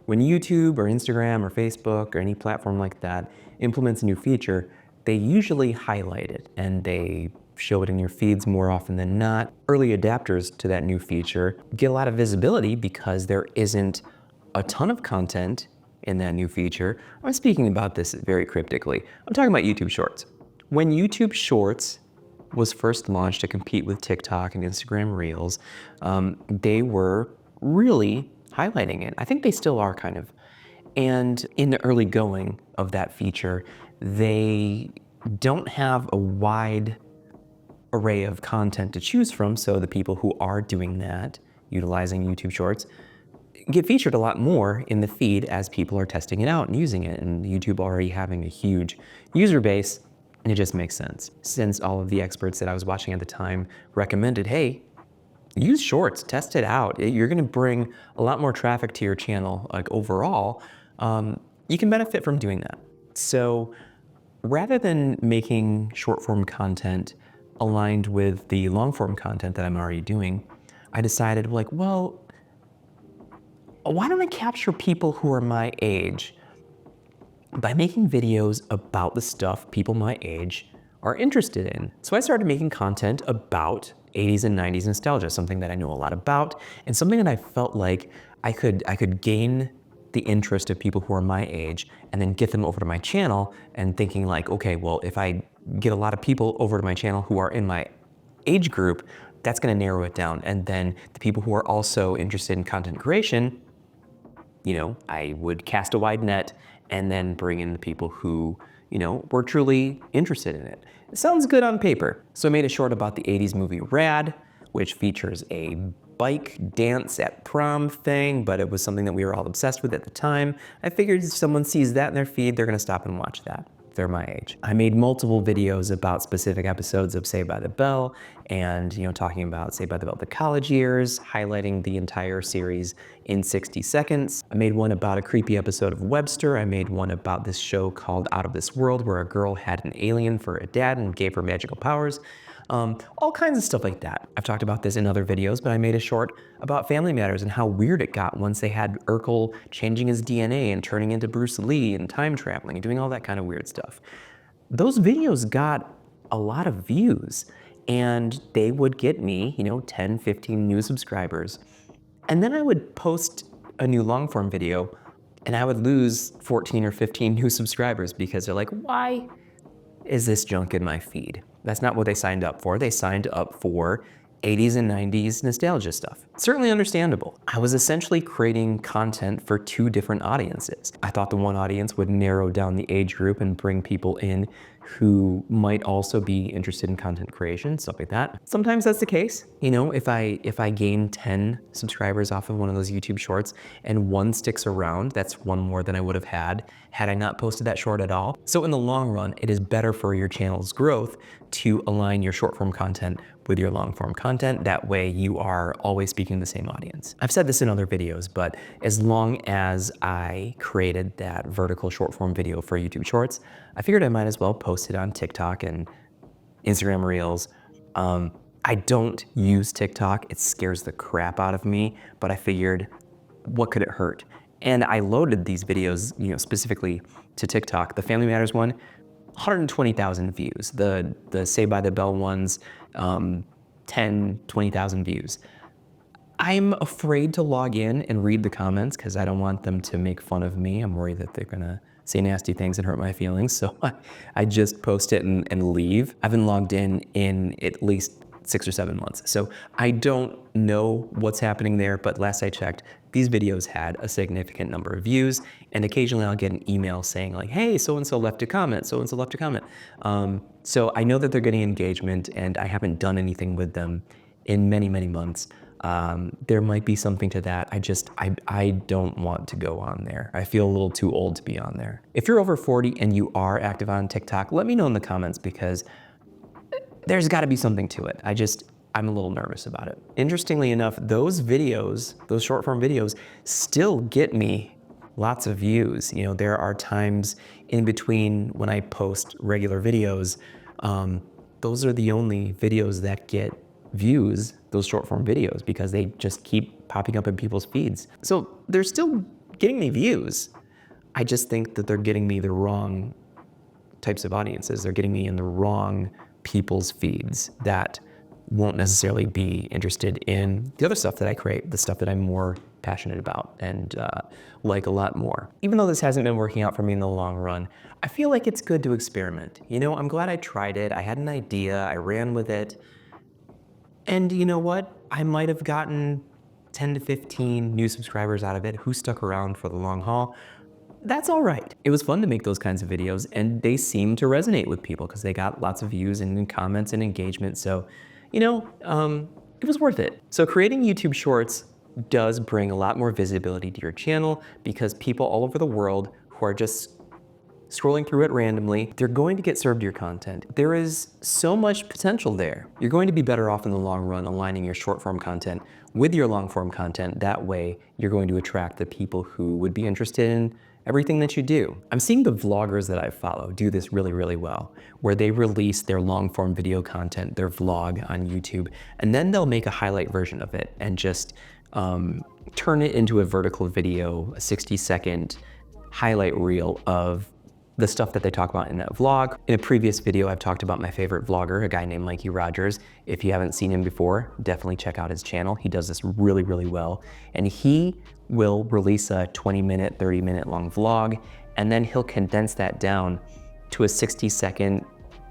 When YouTube or Instagram or Facebook or any platform like that implements a new feature, they usually highlight it and they show it in your feeds more often than not. Early adapters to that new feature get a lot of visibility because there isn't a ton of content in that new feature. I'm speaking about this very cryptically. I'm talking about YouTube Shorts. When YouTube Shorts was first launched to compete with TikTok and Instagram Reels, they were really highlighting it. I think they still are kind of. And in the early going of that feature, they don't have a wide array of content to choose from, so the people who are doing that, utilizing YouTube Shorts, get featured a lot more in the feed as people are testing it out and using it, and YouTube already having a huge user base, and it just makes sense. Since all of the experts that I was watching at the time recommended, hey, use Shorts, test it out. You're gonna bring a lot more traffic to your channel, like overall, you can benefit from doing that. So rather than making short form content aligned with the long form content that I'm already doing, I decided like, well, why don't I capture people who are my age by making videos about the stuff people my age are interested in? So I started making content about 80s and 90s nostalgia, something that I know a lot about, and something that I felt like I could gain the interest of people who are my age and then get them over to my channel, and thinking like, okay, well, if I get a lot of people over to my channel who are in my age group, that's gonna narrow it down. And then the people who are also interested in content creation, you know, I would cast a wide net and then bring in the people who, you know, were truly interested in it. It sounds good on paper. So I made a short about the 80s movie Rad, which features a bike dance at prom thing, but it was something that we were all obsessed with at the time. I figured if someone sees that in their feed, they're gonna stop and watch that. They're my age. I made multiple videos about specific episodes of Saved by the Bell, and talking about Saved by the Bell the college years, highlighting the entire series in 60 seconds. I made one about a creepy episode of Webster. I made one about this show called Out of This World, where a girl had an alien for a dad and gave her magical powers. All kinds of stuff like that. I've talked about this in other videos, but I made a short about Family Matters and how weird it got once they had Urkel changing his DNA and turning into Bruce Lee and time traveling and doing all that kind of weird stuff. Those videos got a lot of views, and they would get me, 10, 15 new subscribers. And then I would post a new long form video and I would lose 14 or 15 new subscribers because they're like, why is this junk in my feed? That's not what they signed up for. They signed up for 80s and 90s nostalgia stuff. Certainly understandable. I was essentially creating content for two different audiences. I thought the one audience would narrow down the age group and bring people in who might also be interested in content creation, stuff like that. Sometimes that's the case. If I gain 10 subscribers off of one of those YouTube shorts and one sticks around, that's one more than I would have had I not posted that short at all. So in the long run, it is better for your channel's growth to align your short form content with your long form content. That way you are always speaking to the same audience. I've said this in other videos, but as long as I created that vertical short form video for YouTube Shorts, I figured I might as well post it on TikTok and Instagram Reels. I don't use TikTok. It scares the crap out of me, but I figured, what could it hurt? And I loaded these videos, specifically to TikTok. The Family Matters one, 120,000 views. The Saved by the Bell ones, 10, 20,000 views. I'm afraid to log in and read the comments because I don't want them to make fun of me. I'm worried that they're gonna say nasty things and hurt my feelings. So I just post it and leave. I haven't logged in at least 6 or 7 months. So I don't know what's happening there, but last I checked, these videos had a significant number of views, and occasionally I'll get an email saying like, hey, so-and-so left a comment, so-and-so left a comment. So I know that they're getting engagement, and I haven't done anything with them in many, many months. There might be something to that. I don't want to go on there. I feel a little too old to be on there. If you're over 40 and you are active on TikTok, let me know in the comments, because there's got to be something to it. I'm a little nervous about it. Interestingly enough, those videos, those short form videos, still get me lots of views. There are times in between when I post regular videos, those are the only videos that get views, those short form videos, because they just keep popping up in people's feeds. So they're still getting me views. I just think that they're getting me the wrong types of audiences. They're getting me in the wrong people's feeds that won't necessarily be interested in the other stuff that I create, the stuff that I'm more passionate about and like a lot more. Even though this hasn't been working out for me in the long run, I feel like it's good to experiment. You know, I'm glad I tried it. I had an idea, I ran with it. And you know what? I might have gotten 10 to 15 new subscribers out of it who stuck around for the long haul. That's all right. It was fun to make those kinds of videos, and they seem to resonate with people because they got lots of views and comments and engagement. So, you know, it was worth it. So creating YouTube Shorts does bring a lot more visibility to your channel because people all over the world who are just scrolling through it randomly, they're going to get served your content. There is so much potential there. You're going to be better off in the long run aligning your short form content with your long form content. That way, you're going to attract the people who would be interested in everything that you do. I'm seeing the vloggers that I follow do this really, really well, where they release their long form video content, their vlog on YouTube, and then they'll make a highlight version of it and just turn it into a vertical video, a 60-second highlight reel of the stuff that they talk about in that vlog. In a previous video, I've talked about my favorite vlogger, a guy named Mikey Rogers. If you haven't seen him before, definitely check out his channel. He does this really, really well. And he will release a 20-minute, 30-minute long vlog, and then he'll condense that down to a 60-second,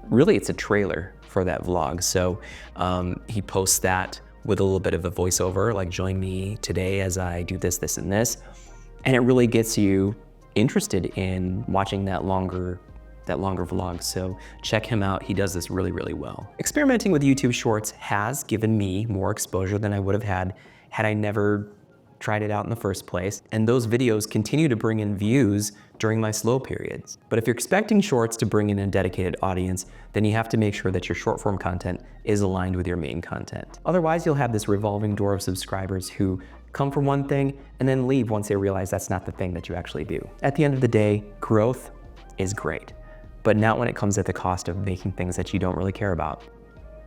really it's a trailer for that vlog. So he posts that with a little bit of a voiceover, like join me today as I do this, this, and this. And it really gets you interested in watching that longer vlog. So check him out. He does this really, really well. Experimenting with YouTube Shorts has given me more exposure than I would have had I never tried it out in the first place. And those videos continue to bring in views during my slow periods. But if you're expecting Shorts to bring in a dedicated audience, then you have to make sure that your short form content is aligned with your main content. Otherwise, you'll have this revolving door of subscribers who come for one thing and then leave once they realize that's not the thing that you actually do. At the end of the day, growth is great, but not when it comes at the cost of making things that you don't really care about.